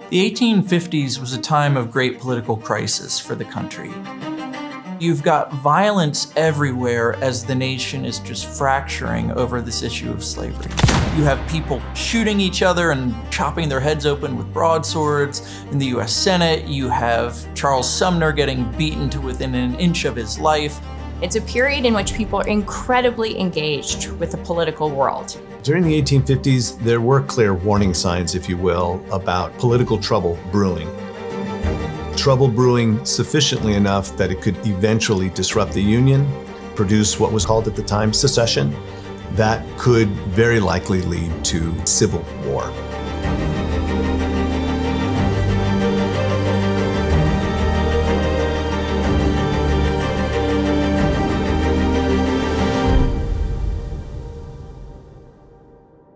The 1850s was a time of great political crisis for the country. You've got violence everywhere as the nation is just fracturing over this issue of slavery. You have people shooting each other and chopping their heads open with broadswords. In the US Senate, you have Charles Sumner getting beaten to within an inch of his life. It's a period in which people are incredibly engaged with the political world. During the 1850s, there were clear warning signs, if you will, about political trouble brewing. Trouble brewing sufficiently enough that it could eventually disrupt the Union, produce what was called at the time secession, that could very likely lead to civil war.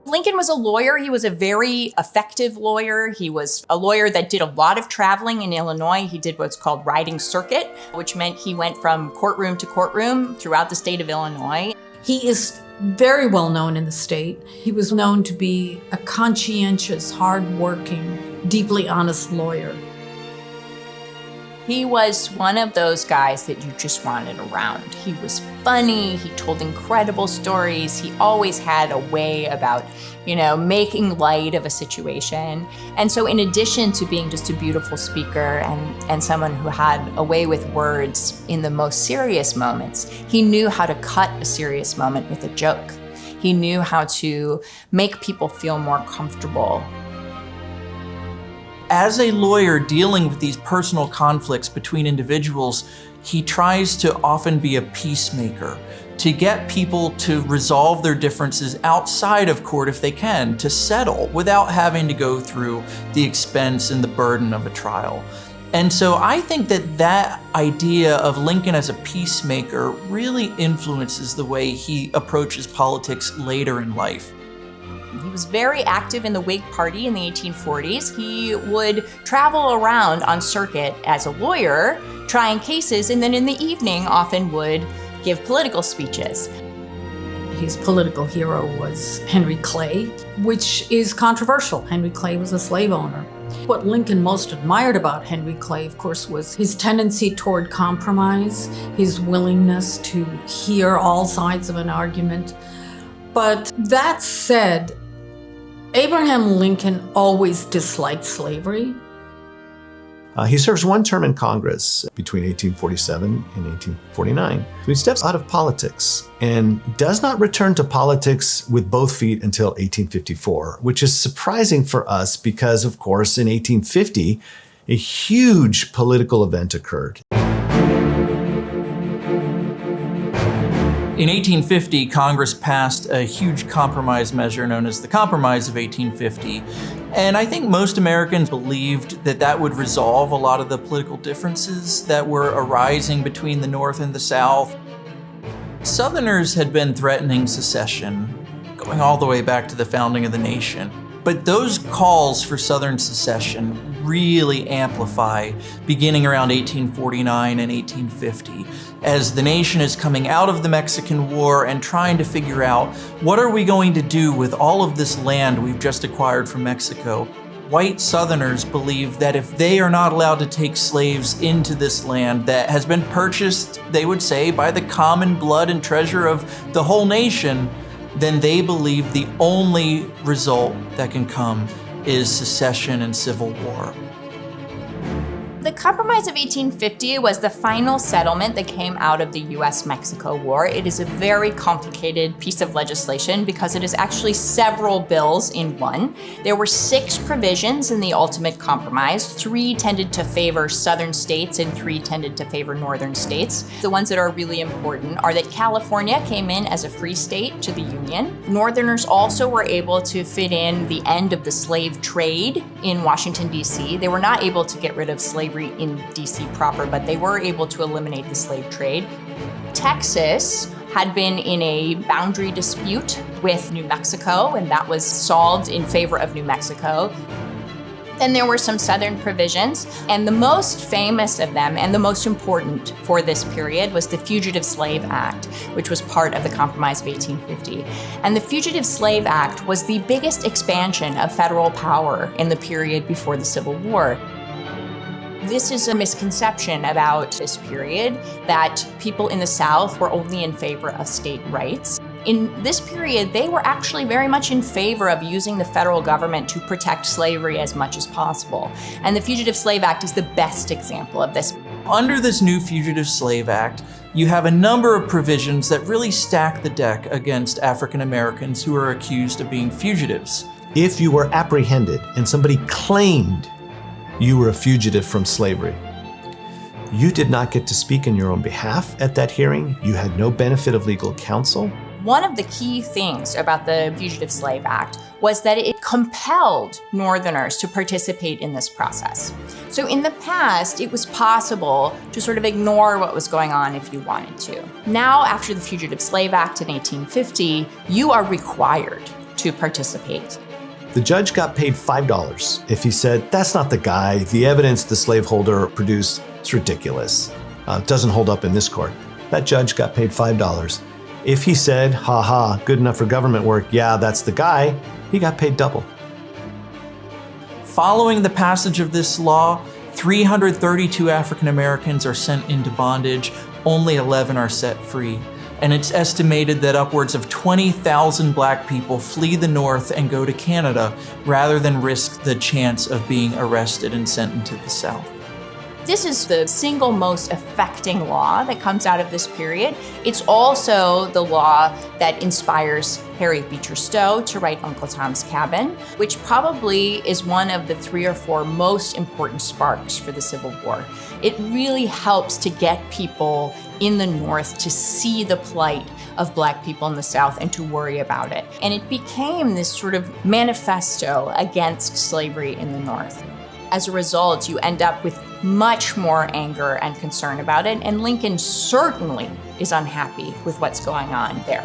Lincoln was a lawyer. He was a very effective lawyer. He was a lawyer that did a lot of traveling in Illinois. He did what's called riding circuit, which meant he went from courtroom to courtroom throughout the state of Illinois. He is very well known in the state. He was known to be a conscientious, hardworking, deeply honest lawyer. He was one of those guys that you just wanted around. He was funny, he told incredible stories, he always had a way about, making light of a situation. And so in addition to being just a beautiful speaker and someone who had a way with words in the most serious moments, he knew how to cut a serious moment with a joke. He knew how to make people feel more comfortable. As a lawyer dealing with these personal conflicts between individuals, he tries to often be a peacemaker, to get people to resolve their differences outside of court if they can, to settle without having to go through the expense and the burden of a trial. And so I think that idea of Lincoln as a peacemaker really influences the way he approaches politics later in life. He was very active in the Whig Party in the 1840s. He would travel around on circuit as a lawyer, trying cases, and then in the evening often would give political speeches. His political hero was Henry Clay, which is controversial. Henry Clay was a slave owner. What Lincoln most admired about Henry Clay, of course, was his tendency toward compromise, his willingness to hear all sides of an argument. But that said, Abraham Lincoln always disliked slavery. He serves one term in Congress between 1847 and 1849. He steps out of politics and does not return to politics with both feet until 1854, which is surprising for us because, of course, in 1850, a huge political event occurred. In 1850, Congress passed a huge compromise measure known as the Compromise of 1850. And I think most Americans believed that would resolve a lot of the political differences that were arising between the North and the South. Southerners had been threatening secession, going all the way back to the founding of the nation. But those calls for Southern secession really amplify beginning around 1849 and 1850 as the nation is coming out of the Mexican War and trying to figure out what are we going to do with all of this land we've just acquired from Mexico. White Southerners believe that if they are not allowed to take slaves into this land that has been purchased, they would say, by the common blood and treasure of the whole nation, then they believe the only result that can come is secession and civil war. The Compromise of 1850 was the final settlement that came out of the US-Mexico War. It is a very complicated piece of legislation because it is actually several bills in one. There were 6 provisions in the ultimate compromise. 3 tended to favor southern states and 3 tended to favor northern states. The ones that are really important are that California came in as a free state to the Union. Northerners also were able to fit in the end of the slave trade in Washington, D.C. They were not able to get rid of slavery in D.C. proper, but they were able to eliminate the slave trade. Texas had been in a boundary dispute with New Mexico, and that was solved in favor of New Mexico. Then there were some Southern provisions, and the most famous of them and the most important for this period was the Fugitive Slave Act, which was part of the Compromise of 1850. And the Fugitive Slave Act was the biggest expansion of federal power in the period before the Civil War. This is a misconception about this period, that people in the South were only in favor of state rights. In this period, they were actually very much in favor of using the federal government to protect slavery as much as possible. And the Fugitive Slave Act is the best example of this. Under this new Fugitive Slave Act, you have a number of provisions that really stack the deck against African Americans who are accused of being fugitives. If you were apprehended and somebody claimed you were a fugitive from slavery, you did not get to speak in your own behalf at that hearing. You had no benefit of legal counsel. One of the key things about the Fugitive Slave Act was that it compelled Northerners to participate in this process. So in the past, it was possible to sort of ignore what was going on if you wanted to. Now, after the Fugitive Slave Act in 1850, you are required to participate. The judge got paid $5 if he said, that's not the guy, the evidence the slaveholder produced is ridiculous. It doesn't hold up in this court. That judge got paid $5. If he said, ha ha, good enough for government work, yeah, that's the guy, he got paid double. Following the passage of this law, 332 African Americans are sent into bondage, only 11 are set free. And it's estimated that upwards of 20,000 Black people flee the North and go to Canada rather than risk the chance of being arrested and sent into the South. This is the single most affecting law that comes out of this period. It's also the law that inspires Harriet Beecher Stowe to write Uncle Tom's Cabin, which probably is one of the 3 or 4 most important sparks for the Civil War. It really helps to get people in the North to see the plight of Black people in the South and to worry about it. And it became this sort of manifesto against slavery in the North. As a result, you end up with much more anger and concern about it, and Lincoln certainly is unhappy with what's going on there.